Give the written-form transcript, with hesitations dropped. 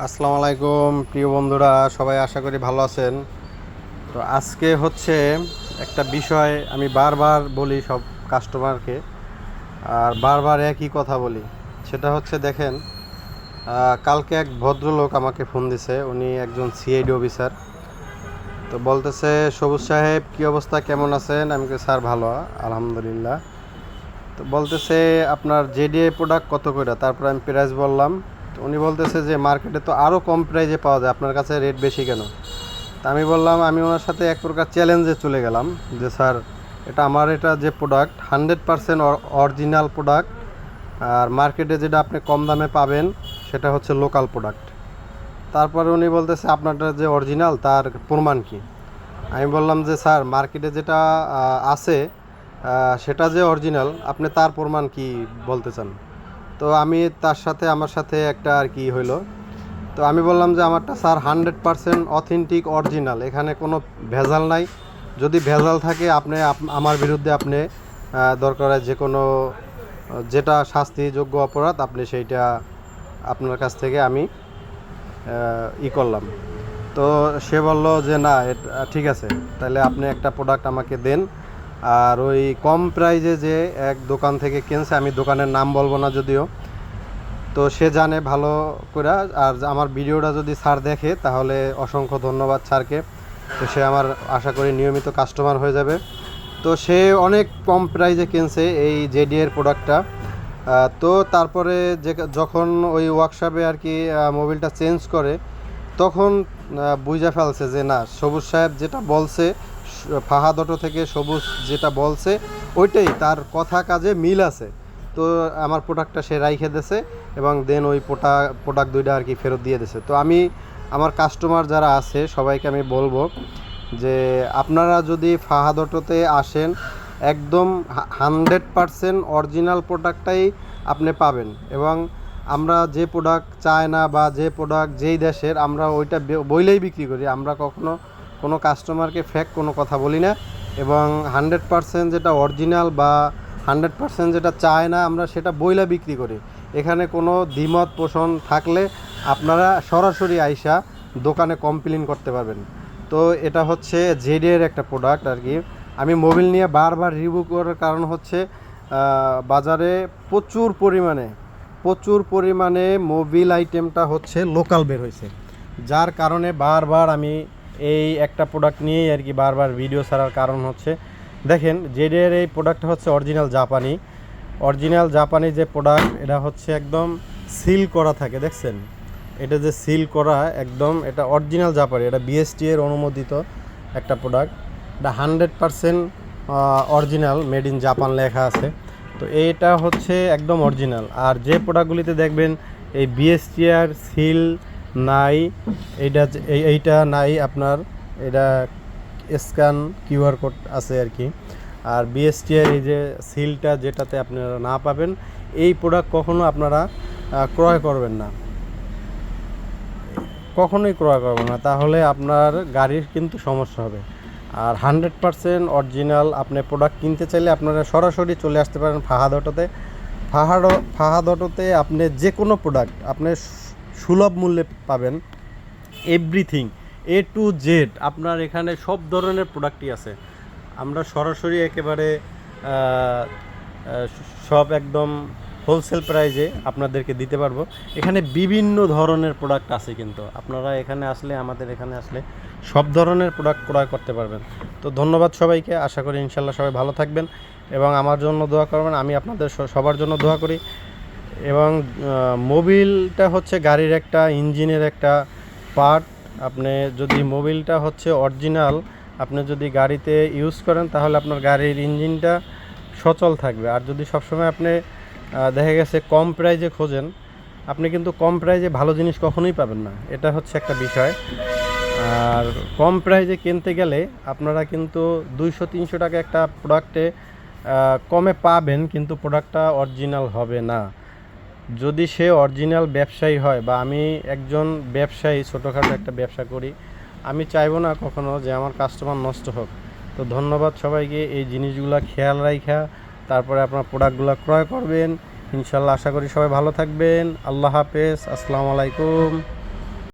আসসালামু আলাইকুম প্রিয় বন্ধুরা, সবাই আশা করি ভালো আছেন। তো আজকে হচ্ছে একটা বিষয় আমি বারবার বলি সব কাস্টমারকে, আর বারবার একই কথা বলি। সেটা হচ্ছে দেখেন, কালকে এক ভদ্রলোক আমাকে ফোন দিছে। উনি একজন সিআইডি অফিসার। তো বলতেছে, সবুজ সাহেব কী অবস্থা, কেমন আছেন? আমি কি স্যার ভালো আলহামদুলিল্লাহ। তো বলতেছে আপনার জেডিএ প্রোডাক্ট কত করে? তারপর আমি প্রাইস বললাম। তো উনি বলতেছে যে মার্কেটে তো আরও কম প্রাইজে পাওয়া যায়, আপনার কাছে রেট বেশি কেন? তা আমি বললাম, আমি ওনার সাথে এক প্রকার চ্যালেঞ্জে চলে গেলাম যে স্যার, এটা যে প্রোডাক্ট 100% অরিজিনাল প্রোডাক্ট, আর মার্কেটে যেটা আপনি কম দামে পাবেন সেটা হচ্ছে লোকাল প্রোডাক্ট। তারপরে উনি বলতেছে আপনারটা যে অরিজিনাল তার প্রমাণ কি? আমি বললাম যে স্যার, মার্কেটে যেটা আছে সেটা যে অরিজিনাল, আপনি তার প্রমাণ কি বলতে চান? তো আমি আমার সাথে একটা আর কি হইলো। তো আমি বললাম যে আমারটা স্যার 100% অথেন্টিক অরিজিনাল, এখানে কোনো ভেজাল নাই। যদি ভেজাল থাকে আপনি আমার বিরুদ্ধে আপনি দরকার হয় যে কোনো যেটা শাস্তিযোগ্য অপরাধ, আপনি সেইটা আপনার কাছ থেকে আমি করলাম। তো সে বলল যে না, ঠিক আছে, তাহলে আপনি একটা প্রোডাক্ট আমাকে দেন। আর ওই কম প্রাইজে যে এক দোকান থেকে কিনছে, আমি দোকানের নাম বলবো না যদিও, তো সে জানে ভালো করে। আর আমার ভিডিওটা যদি স্যার দেখে তাহলে অসংখ্য ধন্যবাদ স্যারকে। তো সে আমার আশা করি নিয়মিত কাস্টমার হয়ে যাবে। তো সে অনেক কম প্রাইজে কিনছে এই জেডিএর প্রোডাক্টটা। তো তারপরে যখন ওই ওয়ার্কশপে আর কি মোবিলটা চেঞ্জ করে, তখন বুঝা ফেলছে যে না, সবুজ সাহেব যেটা বলছে, ফাহাদ অটো থেকে সবুজ যেটা বলছে ওইটাই, তার কথা কাজে মিল আছে। তো আমার প্রোডাক্টটা সে রাইখে দিয়েছে এবং দেন ওই প্রোডাক্ট দুইটা আর কি ফেরত দিয়ে দিয়েছে। তো আমি আমার কাস্টমার যারা আছে সবাইকে আমি বলবো যে আপনারা যদি ফাহাদ অটোতে আসেন, একদম 100% অরিজিনাল প্রোডাক্টটাই আপনি পাবেন। এবং আমরা যে প্রোডাক্ট চায় না বা যে প্রোডাক্ট যেই দেশের, আমরা ওইটা বইলেই বিক্রি করি। আমরা কখনো কোনো কাস্টমারকে ফেক কোনো কথা বলি না। এবং 100% যেটা অরিজিনাল বা 100% যেটা চায় না, আমরা সেটা বইলা বিক্রি করি। এখানে কোনো দ্বিমত পোষণ থাকলে আপনারা সরাসরি আইসা দোকানে কমপ্লেন করতে পারবেন। তো এটা হচ্ছে জেডের একটা প্রোডাক্ট আর কি। আমি মোবিল নিয়ে বারবার রিভিউ করার কারণ হচ্ছে বাজারে প্রচুর পরিমাণে মোবিল আইটেমটা হচ্ছে লোকাল বের হয়েছে, যার কারণে বারবার আমি এই একটা প্রোডাক্ট নিয়েই আর কি বারবার ভিডিও ছাড়ার কারণ হচ্ছে, দেখেন জেডের এই প্রোডাক্টটা হচ্ছে অরিজিনাল জাপানি যে প্রোডাক্ট, এটা হচ্ছে একদম সিল করা থাকে, দেখছেন এটা যে সিল করা একদম, এটা অরিজিনাল জাপানি, এটা বিএসটি এর অনুমোদিত একটা প্রোডাক্ট। এটা 100% অরিজিনাল, মেড ইন জাপান লেখা আছে। তো এইটা হচ্ছে একদম অরিজিনাল। আর যে প্রোডাক্টগুলিতে দেখবেন এই বিএসটিআর সিল নাই, এইটা নাই আপনার, এটা স্ক্যান কিউআর কোড আছে আর কি। আর বিএসটিআর এই যে সিলটা যেটাতে আপনারা না পাবেন, এই প্রোডাক্ট কখনো আপনারা ক্রয় করবেন না, কখনোই ক্রয় করবেন না, তাহলে আপনার গাড়ির কিন্তু সমস্যা হবে। আর 100% অরিজিনাল আপনি প্রোডাক্ট কিনতে চাইলে আপনারা সরাসরি চলে আসতে পারেন ফাহাদ অটোতে। আপনি যে কোনো প্রোডাক্ট আপনি সুলভ মূল্যে পাবেন, এভরিথিং A to Z আপনার এখানে সব ধরনের প্রোডাক্টই আছে। আমরা সরাসরি একেবারে সব একদম হোলসেল প্রাইজে আপনাদেরকে দিতে পারবো। এখানে বিভিন্ন ধরনের প্রোডাক্ট আছে, কিন্তু আপনারা আমাদের এখানে আসলে সব ধরনের প্রোডাক্ট ক্রয় করতে পারবেন। তো ধন্যবাদ সবাইকে, আশা করি ইনশাল্লাহ সবাই ভালো থাকবেন এবং আমার জন্য দোয়া করবেন। আমি আপনাদের সবার জন্য দোয়া করি। এবং মোবিলটা হচ্ছে গাড়ির একটা ইঞ্জিনের একটা পার্ট। আপনি যদি মোবিলটা হচ্ছে অরিজিনাল আপনি যদি গাড়িতে ইউজ করেন, তাহলে আপনার গাড়ির ইঞ্জিনটা সচল থাকবে। আর যদি সবসময় আপনি দেখা গেছে কম প্রাইজে খোঁজেন, আপনি কিন্তু কম প্রাইজে ভালো জিনিস কখনোই পাবেন না, এটা হচ্ছে একটা বিষয়। আর কম প্রাইজে কিনতে গেলে আপনারা কিন্তু 200-300 টাকা একটা প্রোডাক্টে কমে পাবেন, কিন্তু প্রোডাক্টটা অরিজিনাল হবে না। যদি সে অরিজিনাল ব্যবসায়ী হয়, বা আমি একজন ব্যবসায়ী, ছোটোখাটো একটা ব্যবসা করি, আমি চাইবো না কখনো যে আমার কাস্টমার নষ্ট হোক। তো ধন্যবাদ সবাইকে, এই জিনিসগুলো খেয়াল রাখা তারপরে আপনার প্রোডাক্টগুলো ক্রয় করবেন। ইনশাল্লাহ আশা করি সবাই ভালো থাকবেন। আল্লাহ হাফেজ, আসসালামু আলাইকুম।